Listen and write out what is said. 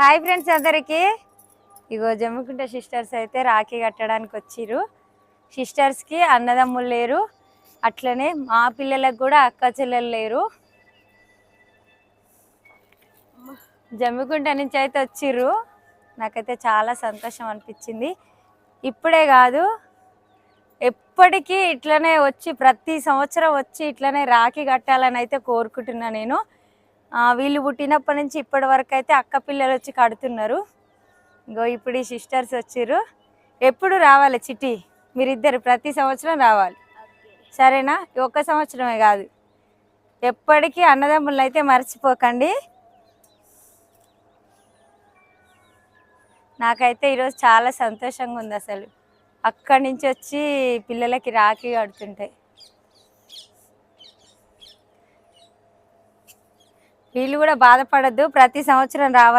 Hi friends అందరికీ. ఇగో Jammikunta sisters అయితే రాఖీ కట్టడానికి వచ్చిర్రు. సిస్టర్స్కి అన్నదమ్ములు లేరు, అట్లనే మా పిల్లలకు కూడా అక్క చెల్లెలు లేరు. జమ్మికుంట నుంచి అయితే వచ్చిర్రు. నాకైతే చాలా సంతోషం అనిపించింది. ఇప్పుడే కాదు, ఎప్పటికీ ఇట్లనే వచ్చి ప్రతి సంవత్సరం వచ్చి ఇట్లనే రాఖీ కట్టాలని అయితే కోరుకుంటున్నా నేను. వీళ్ళు పుట్టినప్పటి నుంచి ఇప్పటి వరకు అయితే అక్క పిల్లలు వచ్చి కడుతున్నారు. ఇంకో ఇప్పుడు ఈ సిస్టర్స్ వచ్చిర్రు. ఎప్పుడు రావాలి చిట్టి, మీరిద్దరు ప్రతి సంవత్సరం రావాలి, సరేనా? ఒక్క సంవత్సరమే కాదు, ఎప్పటికీ అన్నదమ్ములను అయితే మర్చిపోకండి. నాకైతే ఈరోజు చాలా సంతోషంగా ఉంది. అసలు అక్కడి నుంచి వచ్చి పిల్లలకి రాఖీ కడుతుంటాయి. వీళ్ళు కూడా బాధపడద్దు, ప్రతి సంవత్సరం రావాలి.